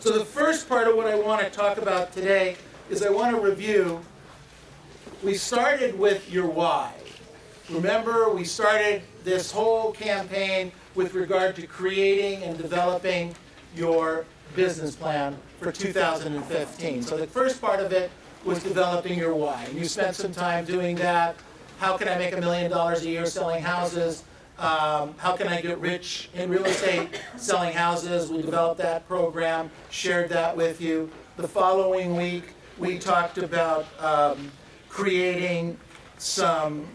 So the first part of what I want to talk about today is I want to review. We started with your why. Remember, we started this whole campaign with regard to creating and developing your business plan for 2015. So the first part of it was developing your why. And you spent some time doing that. How can I make $1 million a year selling houses? How can I get rich in real estate selling houses? We developed that program, shared that with you. The following week, we talked about creating some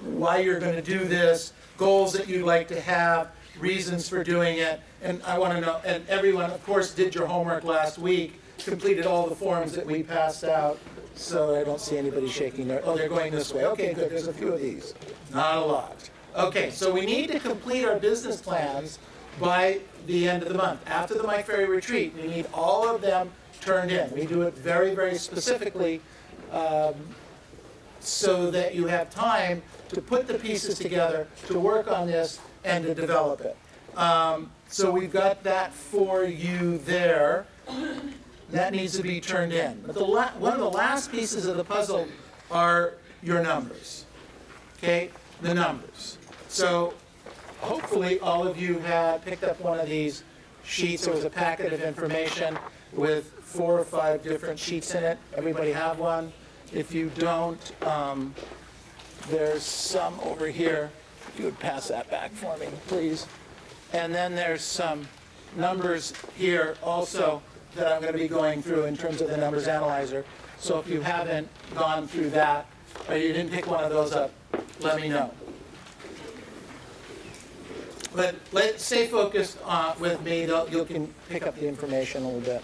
why you're going to do this, goals that you'd like to have, reasons for doing it. And I want to know, and everyone, of course, did your homework last week, completed all the forms that we passed out. So I don't see anybody shaking their, oh, they're going this way. Okay, good, there's a few of these. Not a lot. Okay, so we need to complete our business plans by the end of the month. After the Mike Ferry retreat, we need all of them turned in. We do it very, very specifically so that you have time to put the pieces together, to work on this, and to develop it. So we've got that for you there. That needs to be turned in. But one of the last pieces of the puzzle are your numbers. Okay, the numbers. So hopefully all of you had picked up one of these sheets. There was a packet of information with 4 or 5 different sheets in it. Everybody have one? If you don't, there's some over here. If you would pass that back for me, please. And then there's some numbers here also that I'm going to be going through in terms of the numbers analyzer. So if you haven't gone through that, or you didn't pick one of those up, let me know. But stay focused with me. You can pick up the information a little bit.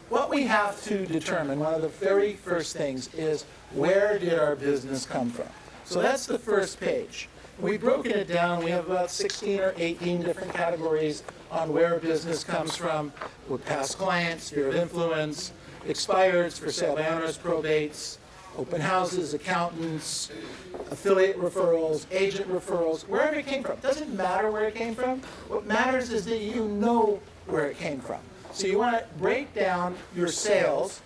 What we have to determine, one of the very first things, is where did our business come from? So that's the first page. We've broken it down. We have about 16 or 18 different categories on where business comes from, with past clients, sphere of influence, expireds, for sale by owners, probates, open houses, accountants, affiliate referrals, agent referrals, wherever it came from. Doesn't matter where it came from. What matters is that you know where it came from. So you want to break down your sales,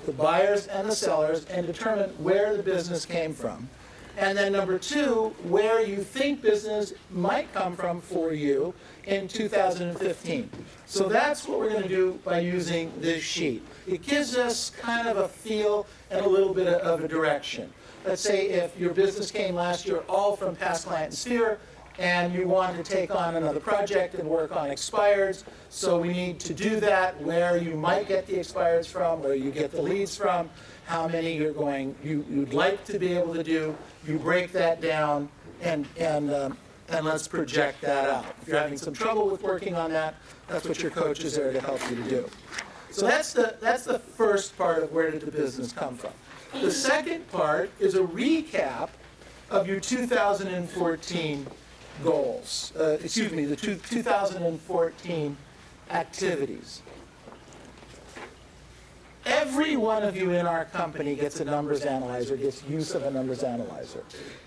the buyers and the sellers, and determine where the business came from. And then number 2, where you think business might come from for you in 2015. So that's what we're going to do by using this sheet. It gives us kind of a feel and a little bit of a direction. Let's say if your business came last year all from past client and sphere, and you want to take on another project and work on expireds, so we need to do that, where you might get the expireds from, where you get the leads from, how many you'd like to be able to do. You break that down, and let's project that out. If you're having some trouble with working on that, that's what your coach is there to help you to do. So that's the first part of where did the business come from. The second part is a recap of your 2014 goals. The 2014 activities. Every one of you in our company gets a numbers analyzer, gets use of a numbers analyzer.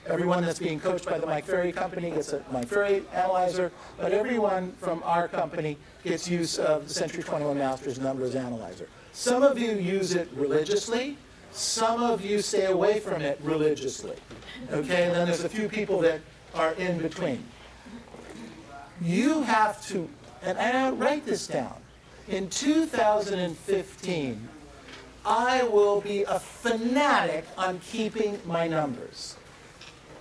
Everyone that's being coached by the Mike Ferry company gets a Mike Ferry analyzer, but everyone from our company gets use of the Century 21 Masters numbers analyzer. Some of you use it religiously. Some of you stay away from it religiously. Okay, and then there's a few people that are in between. You have to, and I write this down, in 2015, I will be a fanatic on keeping my numbers.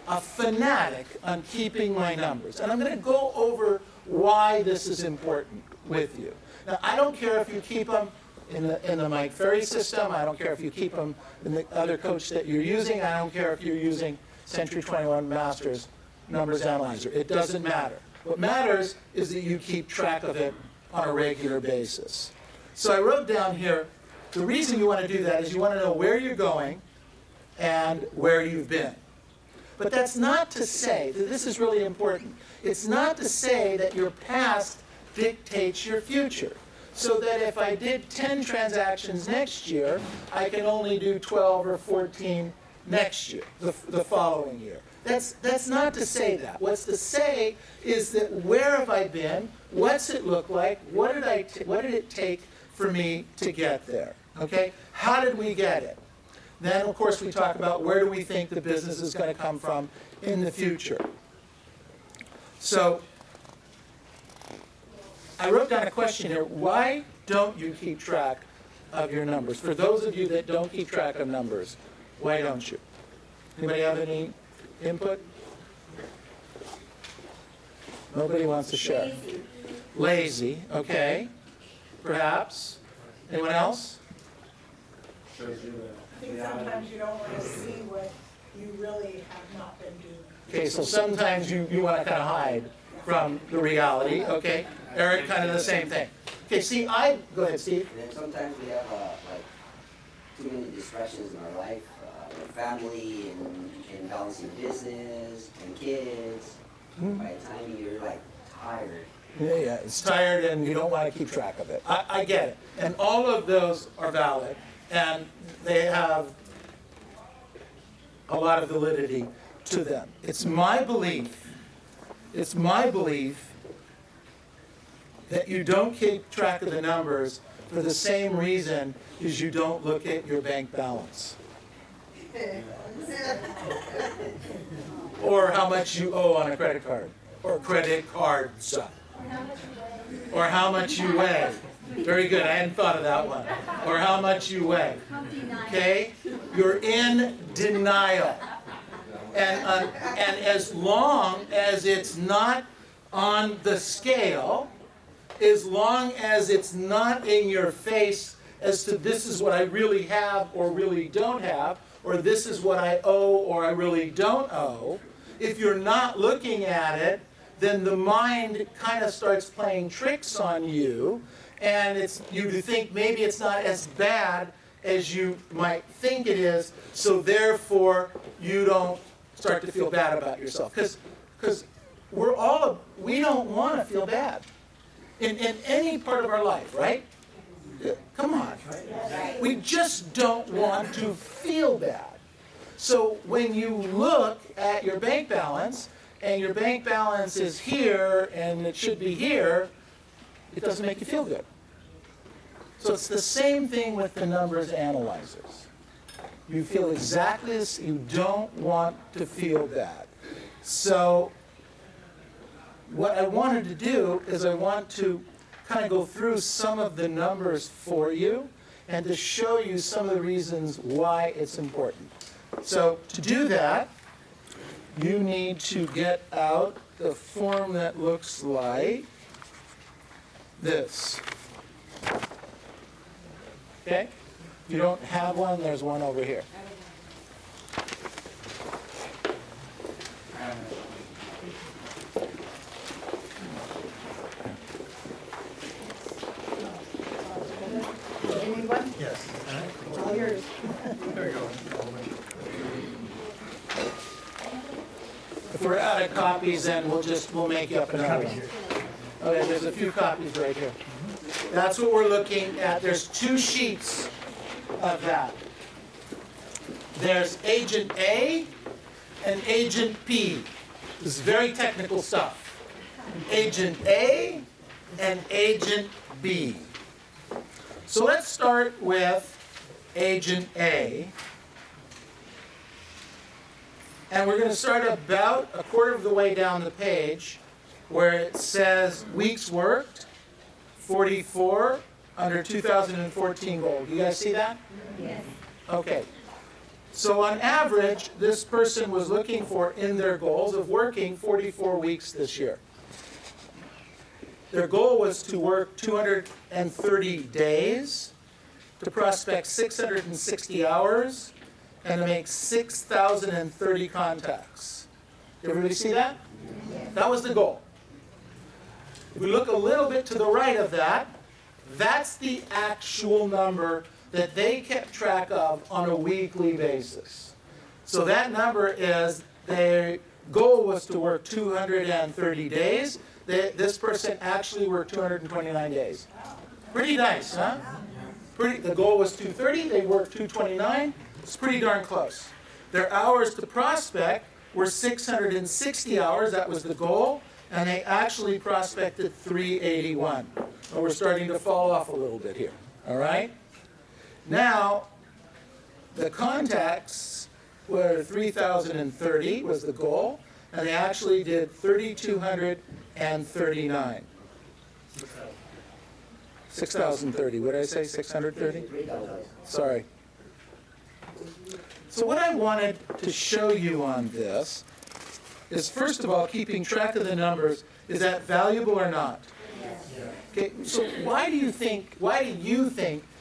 A fanatic on keeping my numbers. And I'm going to go over why this is important with you. Now, I don't care if you keep them in the Mike Ferry system. I don't care if you keep them in the other coach that you're using. I don't care if you're using Century 21 Masters numbers analyzer. It doesn't matter. What matters is that you keep track of it on a regular basis. So I wrote down here, the reason you want to do that is you want to know where you're going and where you've been. But that's not to say, this is really important, it's not to say that your past dictates your future. So that if I did 10 transactions next year, I can only do 12 or 14 next year, the following year. That's not to say that. What's to say is that where have I been? What's it look like? What did it take for me to get there? Okay? How did we get it? Then, of course, we talk about where do we think the business is going to come from in the future. So I wrote down a question here. Why don't you keep track of your numbers? For those of you that don't keep track of numbers, why don't you? Anybody have any input? Nobody wants to share. Lazy, okay. Perhaps. Anyone else? I think sometimes you don't want to see what you really have not been doing. Okay, so sometimes you want to kind of hide from the reality, okay? Eric, kind of the same thing. Okay, see, go ahead, Steve. And then sometimes we have like too many distractions in our life, like family and balancing business and kids. By the time you're like tired. Yeah, it's tired and you don't want to keep track of it. I get it. And all of those are valid, and they have a lot of validity to them. It's my belief that you don't keep track of the numbers for the same reason as you don't look at your bank balance. Or how much you owe on a credit card, or credit cards, or how much you weigh. Very good, I hadn't thought of that one. Or how much you weigh. Okay? You're in denial. And as long as it's not on the scale, as long as it's not in your face as to this is what I really have or really don't have, or this is what I owe or I really don't owe, if you're not looking at it, then the mind kind of starts playing tricks on you, and you think maybe it's not as bad as you might think it is, so therefore you don't start to feel bad about yourself. Because we don't want to feel bad in any part of our life, right? Come on. We just don't want to feel bad. So when you look at your bank balance, and your bank balance is here, and it should be here, it doesn't make you feel good. So it's the same thing with the numbers analyzers. You feel exactly this, you don't want to feel bad. So what I wanted to do is I want to kind of go through some of the numbers for you and to show you some of the reasons why it's important. So to do that, you need to get out the form that looks like this. Okay? If you don't have one, there's one over here. Anyone? Yes. All yours. There you go. If we're out of copies, then we'll make you up another one. Okay, there's a few copies right here. That's what we're looking at. There's two sheets of that. There's Agent A and Agent P. This is very technical stuff. Agent A and Agent B. So let's start with Agent A. And we're going to start about a quarter of the way down the page where it says weeks worked, 44 under 2014 goal. Do you guys see that? Yes. Okay. So on average, this person was looking for, in their goals, of working 44 weeks this year. Their goal was to work 230 days, to prospect 660 hours, and to make 6,030 contacts. Did everybody see that? That was the goal. If we look a little bit to the right of that, that's the actual number that they kept track of on a weekly basis. So that number is, their goal was to work 230 days. This person actually worked 229 days. Pretty nice, huh? The goal was 230, they worked 229. It's pretty darn close. Their hours to prospect were 660 hours, that was the goal, and they actually prospected 381. So we're starting to fall off a little bit here, all right? Now, the contacts were 3,030 was the goal, and they actually did 3,239. 6,030, what did I say, 630? Sorry. So what I wanted to show you on this is, first of all, keeping track of the numbers. Is that valuable or not? Okay, so why do you think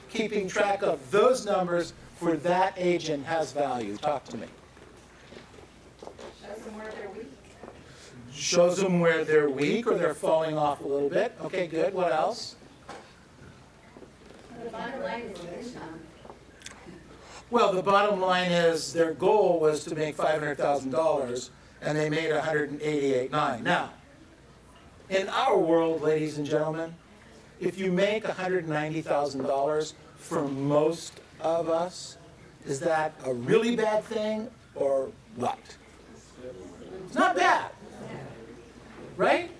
keeping track of those numbers for that agent has value? Talk to me. Shows them where they're weak. Shows them where they're weak or they're falling off a little bit. Okay, good. What else? The bottom line is income. Well, the bottom line is their goal was to make $500,000, and they made $188,900. Now, in our world, ladies and gentlemen, if you make $190,000 for most of us, is that a really bad thing or what? It's not bad, right?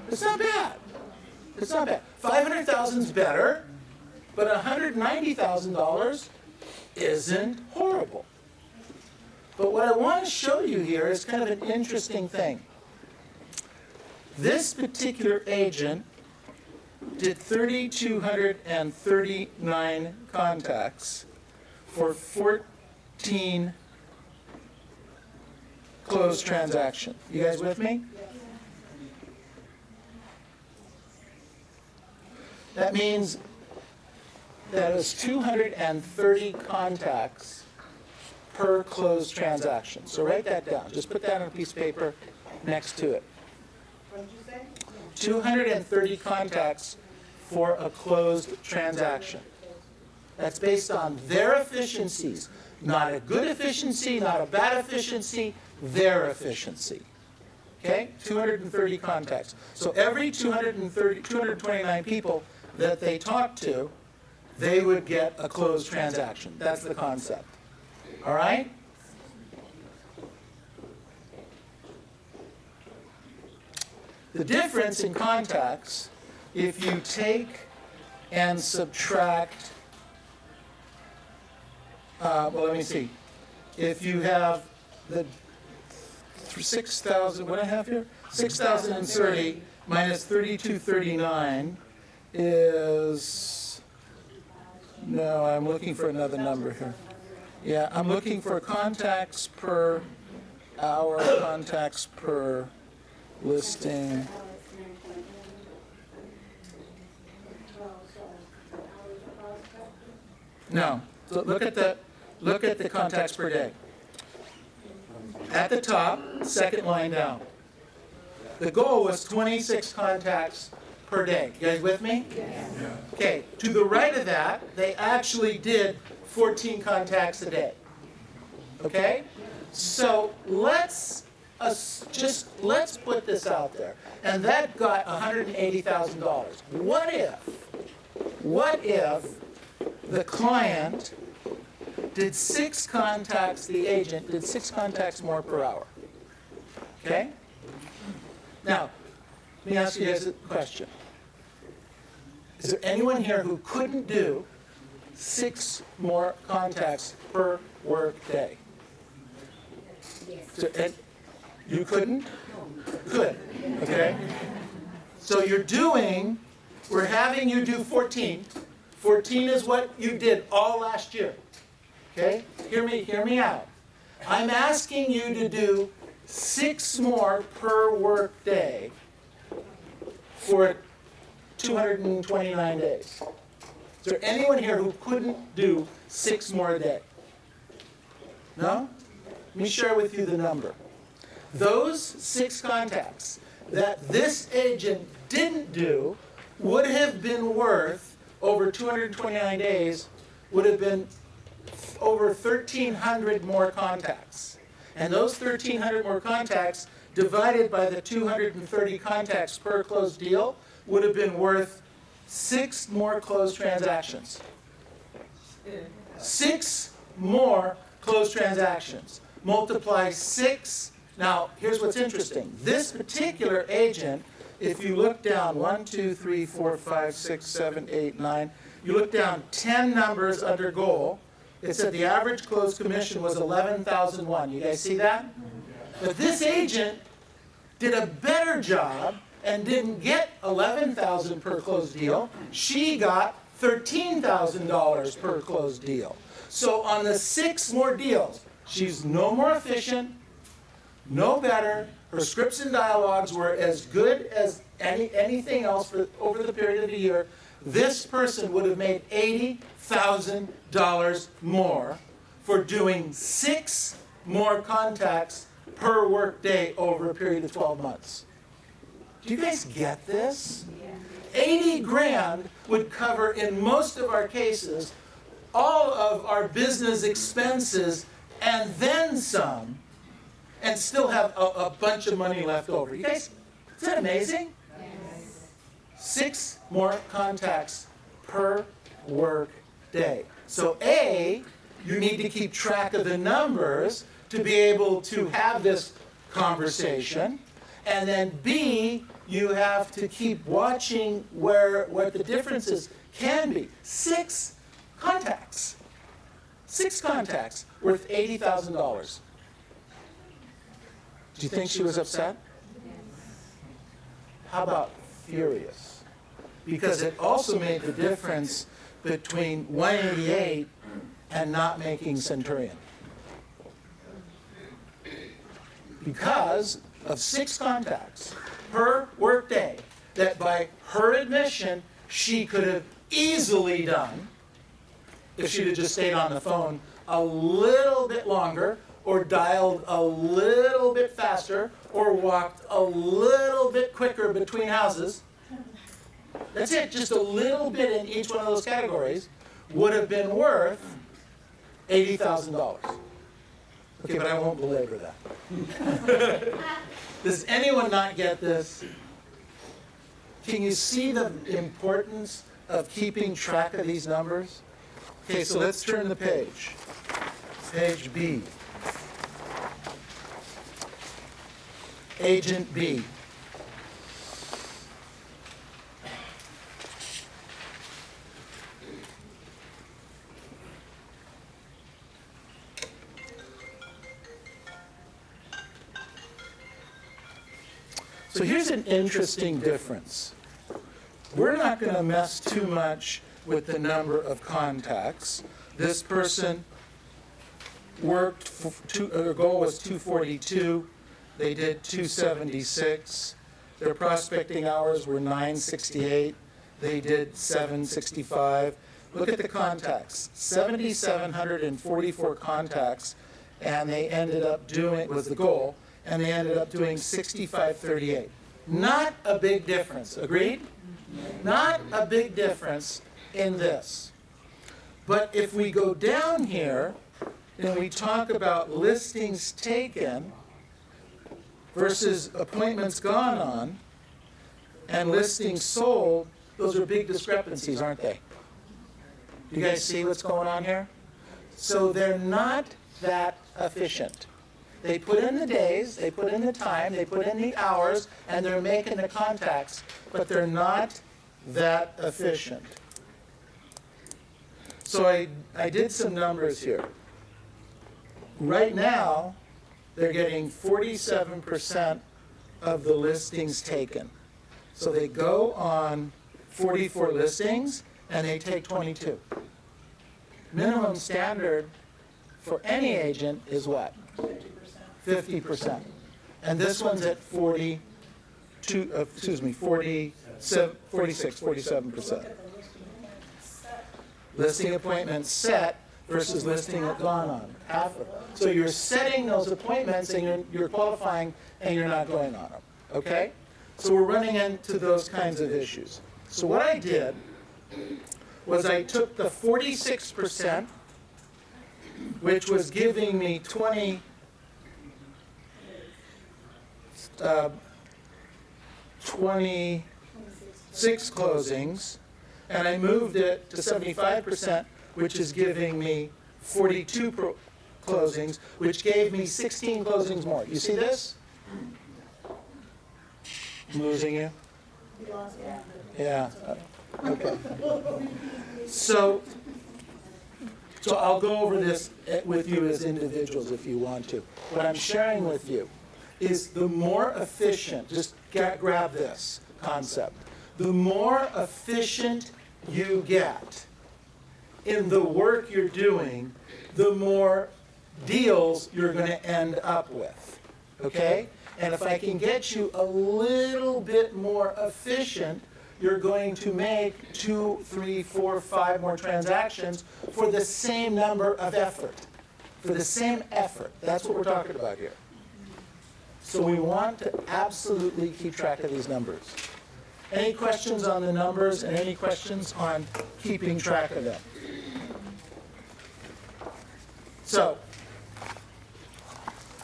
It's not bad. It's not bad. $500,000 is better, but $190,000 isn't horrible. But what I want to show you here is kind of an interesting thing. This particular agent did 3,239 contacts for 14 closed transactions. You guys with me? That means that is 230 contacts per closed transaction. So write that down. Just put that on a piece of paper next to it. What did you say? 230 contacts for a closed transaction. That's based on their efficiencies. Not a good efficiency, not a bad efficiency, their efficiency. Okay? 230 contacts. So every 229 people that they talk to, they would get a closed transaction. That's the concept. All right? The difference in contacts, if you take and subtract, well, let me see. If you have the 6,000, what do I have here? 6,030 minus 3,239 is, no, I'm looking for another number here. Yeah, I'm looking for contacts per hour, contacts per listing. No, so look at the contacts per day. At the top, second line down. The goal was 26 contacts per day. You guys with me? Yes. Okay, to the right of that, they actually did 14 contacts a day. Okay? So let's put this out there. And that got $180,000. What if the client did 6 contacts, the agent did 6 contacts more per hour? Okay? Now, let me ask you guys a question. Is there anyone here who couldn't do 6 more contacts per work day? So, you couldn't? Good. Okay. So we're having you do 14. 14 is what you did all last year. Okay? Hear me out. I'm asking you to do 6 more per work day for 229 days. Is there anyone here who couldn't do 6 more a day? No? Let me share with you the number. Those 6 contacts that this agent didn't do would have been worth, over 229 days, would have been over 1,300 more contacts. And those 1,300 more contacts, divided by the 230 contacts per closed deal, would have been worth 6 more closed transactions. 6 more closed transactions. multiply 6. Now, here's what's interesting. This particular agent, if you look down 1, 2, 3, 4, 5, 6, 7, 8, 9, you look down 10 numbers under goal, it said the average closed commission was 11,001. You guys see that? But this agent did a better job and didn't get 11,000 per closed deal. She got $13,000 per closed deal. So on the 6 more deals, she's no more efficient, no better. Her scripts and dialogues were as good as anything else over the period of a year. This person would have made $80,000 more for doing 6 more contacts per work day over a period of 12 months. Do you guys get this? 80 grand would cover, in most of our cases, all of our business expenses and then some, and still have a bunch of money left over. You guys, is that amazing? Yes. 6 more contacts per work day. So A, you need to keep track of the numbers to be able to have this conversation. And then B, you have to keep watching what the differences can be. 6 contacts. 6 contacts worth $80,000. Do you think she was upset? How about furious? Because it also made the difference between 188 and not making Centurion. Because of 6 contacts per workday that by her admission she could have easily done if she'd have just stayed on the phone a little bit longer, or dialed a little bit faster, or walked a little bit quicker between houses. That's it, just a little bit in each one of those categories would have been worth $80,000. Okay, but I won't belabor that. Does anyone not get this? Can you see the importance of keeping track of these numbers? Okay, so let's turn the page. Page B. Agent B. So here's an interesting difference. We're not going to mess too much with the number of contacts. This person worked, their goal was 242. They did 276. Their prospecting hours were 968. They did 765. Look at the contacts, 7,744 contacts, and they ended up doing, was the goal, and they ended up doing 6538. Not a big difference, agreed? Not a big difference in this. But if we go down here and we talk about listings taken versus appointments gone on and listings sold, those are big discrepancies, aren't they? Do you guys see what's going on here? So they're not that efficient. They put in the days, they put in the time, they put in the hours, and they're making the contacts, but they're not that efficient. So I did some numbers here. Right now, they're getting 47% of the listings taken. So they go on 44 listings, and they take 22. Minimum standard for any agent is what? 50%. And this one's at 47%. Listing appointments set versus listing that gone on. Half of it. So you're setting those appointments and you're qualifying and you're not going on them. Okay? So we're running into those kinds of issues. So what I did was I took the 46%, which was giving me 26 closings, and I moved it to 75%, which is giving me 42 closings, which gave me 16 closings more. You see this? I'm losing you? You lost me. Yeah. Okay. So I'll go over this with you as individuals if you want to. What I'm sharing with you is the more efficient, just grab this concept, the more efficient you get in the work you're doing, the more deals you're going to end up with, okay? And if I can get you a little bit more efficient, you're going to make 2, 3, 4, 5 more transactions for the same number of effort. For the same effort. That's what we're talking about here. So we want to absolutely keep track of these numbers. Any questions on the numbers and any questions on keeping track of them? So,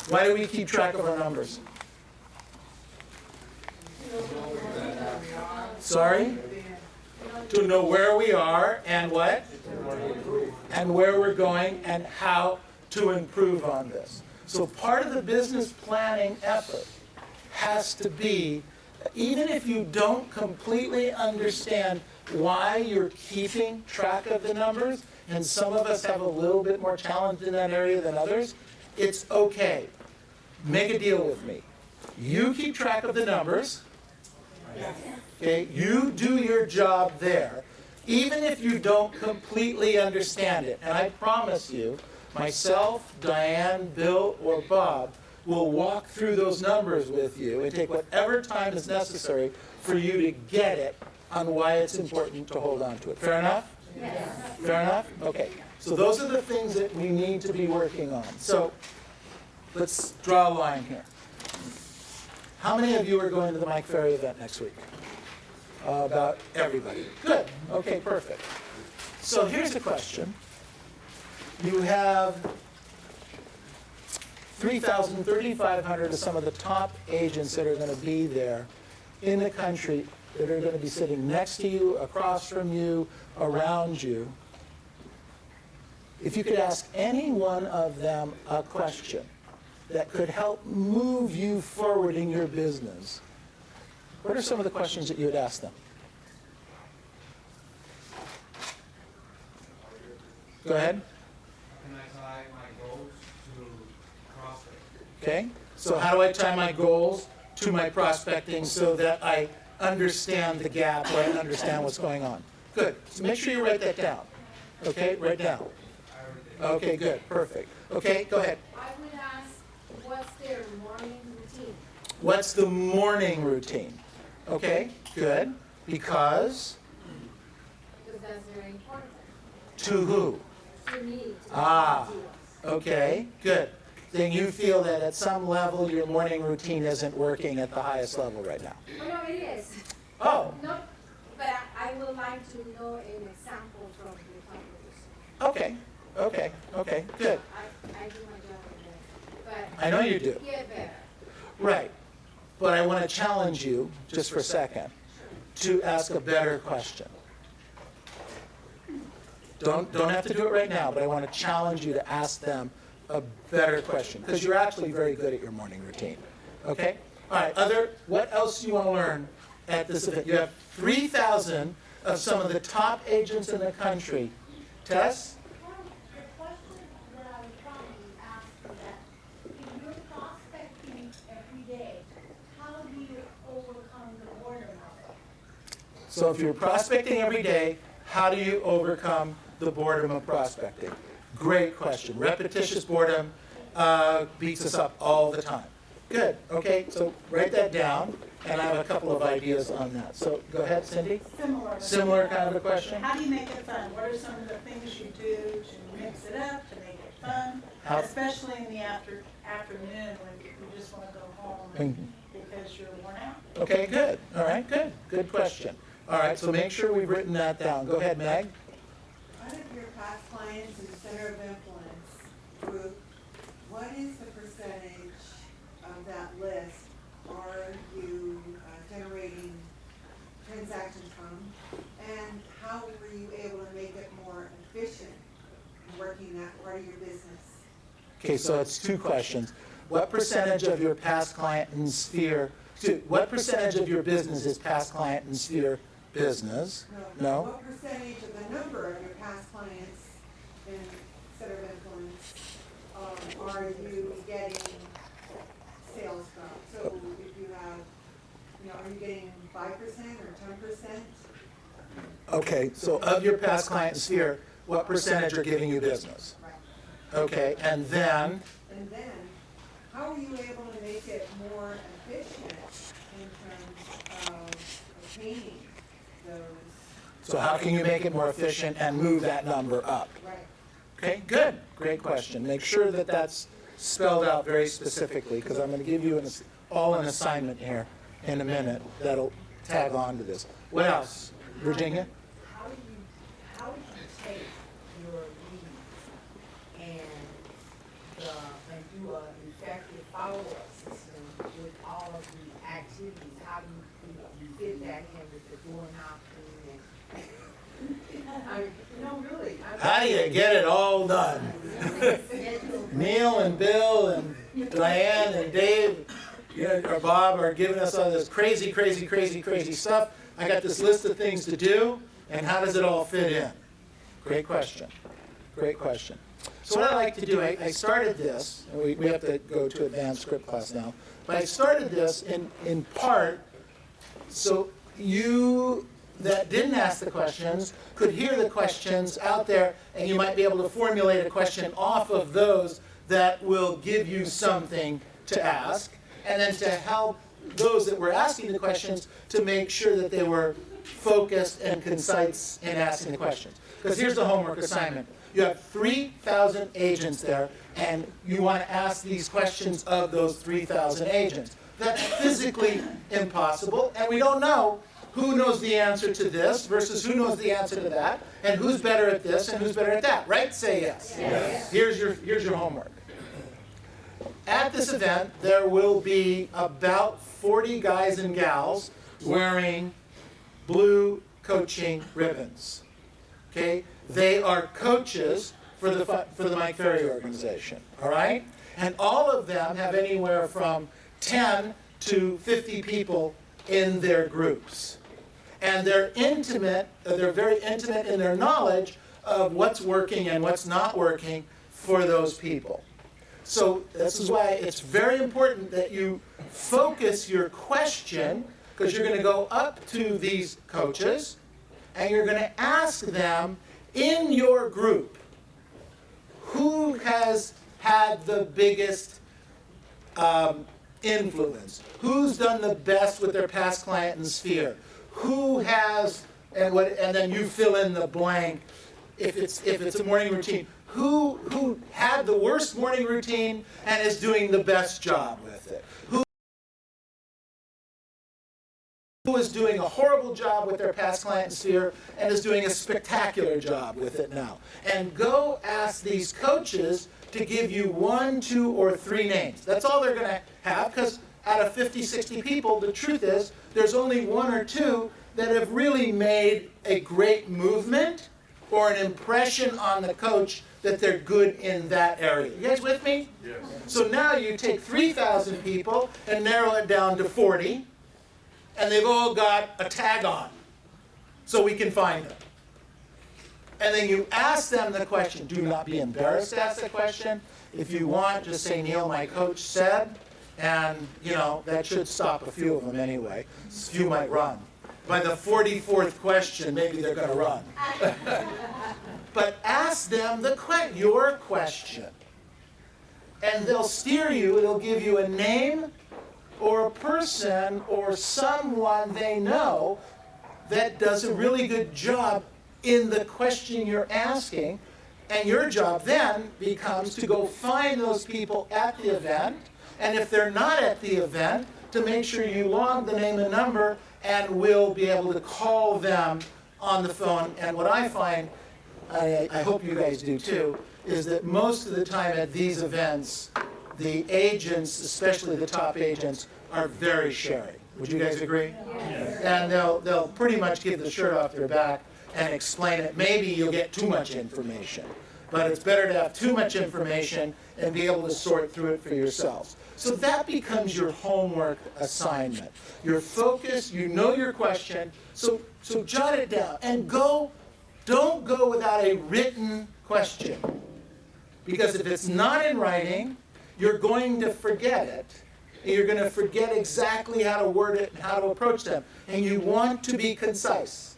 why do we keep track of our numbers? Sorry? To know where we are and what? And where we're going and how to improve on this. So part of the business planning effort has to be, even if you don't completely understand why you're keeping track of the numbers, and some of us have a little bit more challenge in that area than others, it's okay. Make a deal with me. You keep track of the numbers. Okay, you do your job there, even if you don't completely understand it. And I promise you, myself, Diane, Bill, or Bob will walk through those numbers with you and take whatever time is necessary for you to get it on why it's important to hold on to it. Fair enough? Yes. Fair enough? Okay. So those are the things that we need to be working on. So let's draw a line here. How many of you are going to the Mike Ferry event next week? About everybody. Good. Okay, perfect. So here's the question. You have 3,000, 3,500 of some of the top agents that are going to be there in the country that are going to be sitting next to you, across from you, around you. If you could ask any one of them a question that could help move you forward in your business, what are some of the questions that you would ask them? Go ahead. How can I tie my goals to prospect? Okay, so how do I tie my goals to my prospecting so that I understand the gap or I understand what's going on? Good, so make sure you write that down. Okay, write down. Okay, good, perfect. Okay, go ahead. I would ask, what's their morning routine? What's the morning routine? Okay, good, because Because that's very important to who? to me. Ah, okay, good. Then you feel that at some level your morning routine isn't working at the highest level right now. Oh, no, it is. Oh, No, but I would like to know an example from the companies. okay, good. I do my job with that, but. I know you do. Get better. Right. But I want to challenge you, just for a second, to ask a better question. Don't have to do it right now, but I want to challenge you to ask them a better question, because you're actually very good at your morning routine. Okay? All right, what else do you want to learn at this event? You have 3,000 of some of the top agents in the country. Tess? The question that I would probably ask is that if you're prospecting every day, how do you overcome the boredom of it? So if you're prospecting every day, how do you overcome the boredom of prospecting? Great question. Repetitious boredom beats us up all the time. Good. Okay, so write that down, and I have a couple of ideas on that. So go ahead, Cindy. Similar kind of a question? How do you make it fun? What are some of the things you do to mix it up, to make it fun? How- Especially in the afternoon when you just want to go home because you're worn out. Okay, good. All right, good. Good question. All right, so make sure we've written that down. Go ahead, Meg. Out of your past clients and center of influence group, what is the percentage of that list are you generating transactions from? And how were you able to make it more efficient in working that part of your business? Okay, so it's two questions. What percentage of your past client and sphere, what percentage of your business is past client and sphere business? No? What percentage of the number of your past clients in center of influence are you getting sales from? So if you have, are you getting 5% or 10%? Okay, so of your past client and sphere, what percentage are giving you business? Right. Okay, and then, And then, how are you able to make it more efficient in terms of obtaining those? so how can you make it more efficient and move that number up? Right. Okay, good, great question. Make sure that that's spelled out very specifically, because I'm going to give you all an assignment here in a minute that'll tag on to this. What else? Virginia? How do you take your leads and do an effective follow-up system with all of the activities? How do you fit that in with the door knocking and, really. How do you get it all done? Neil and Bill and Diane and Dave, or Bob are giving us all this crazy stuff. I got this list of things to do, and how does it all fit in? Great question. Great question. So what I like to do, I started this, and we have to go to advanced script class now, but I started this in part so you that didn't ask the questions could hear the questions out there, and you might be able to formulate a question off of those that will give you something to ask, and then to help those that were asking the questions to make sure that they were focused and concise in asking the questions. Because here's the homework assignment. You have 3,000 agents there, and you want to ask these questions of those 3,000 agents. That's physically impossible, and we don't know who knows the answer to this versus who knows the answer to that, and who's better at this and who's better at that, right? Say yes. Yes. Here's your homework. At this event, there will be about 40 guys and gals wearing blue coaching ribbons. Okay? They are coaches for the Mike Ferry organization. All right? And all of them have anywhere from 10 to 50 people in their groups. And they're intimate, they're very intimate in their knowledge of what's working and what's not working for those people. So this is why it's very important that you focus your question, because you're going to go up to these coaches and you're going to ask them in your group, who has had the biggest influence? Who's done the best with their past client and sphere? Who has, and then you fill in the blank if it's a morning routine. Who had the worst morning routine and is doing the best job with it? Who is doing a horrible job with their past client sphere and is doing a spectacular job with it now? And go ask these coaches to give you 1, 2, or 3 names. That's all they're going to have, because out of 50, 60 people, the truth is there's only 1 or 2 that have really made a great movement or an impression on the coach that they're good in that area. You guys with me? Yes. So now you take 3,000 people and narrow it down to 40, and they've all got a tag on, so we can find them. And then you ask them the question. Do not be embarrassed to ask the question. If you want, just say, Neil, my coach said, and that should stop a few of them anyway. A few might run. By the 44th question, maybe they're going to run. But ask them your question. And they'll steer you. It'll give you a name or a person or someone they know that does a really good job in the question you're asking. And your job then becomes to go find those people at the event. And if they're not at the event, to make sure you log the name and number, and we'll be able to call them on the phone. And what I find, I hope you guys do too, is that most of the time at these events, the agents, especially the top agents, are very sharing. Would you guys agree? Yes. And they'll pretty much give the shirt off their back and explain it. Maybe you'll get too much information. but it's better to have too much information and be able to sort through it for yourselves. So that becomes your homework assignment. You're focused, you know your question, so jot it down and don't go without a written question. Because if it's not in writing, you're going to forget it. And you're going to forget exactly how to word it and how to approach them. And you want to be concise.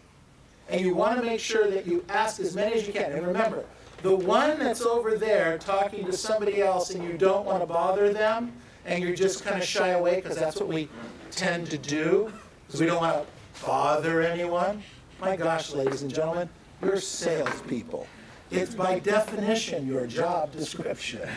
And you want to make sure that you ask as many as you can. And remember, the one that's over there talking to somebody else and you don't want to bother them, and you're just kind of shy away, because that's what we tend to do, because we don't want to bother anyone. My gosh, ladies and gentlemen, you're salespeople. It's by definition your job description.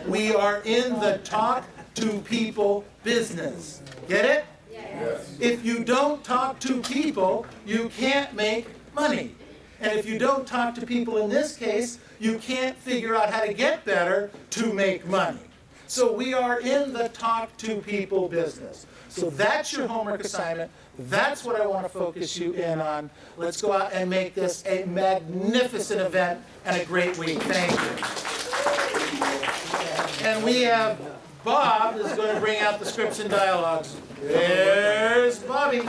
We are in the talk to people business. Get it? Yes. If you don't talk to people, you can't make money. And if you don't talk to people in this case, you can't figure out how to get better to make money. So we are in the talk to people business. So that's your homework assignment. That's what I want to focus you in on. Let's go out and make this a magnificent event and a great week. Thank you. And we have Bob is going to bring out the scripts and dialogues. There's Bobby.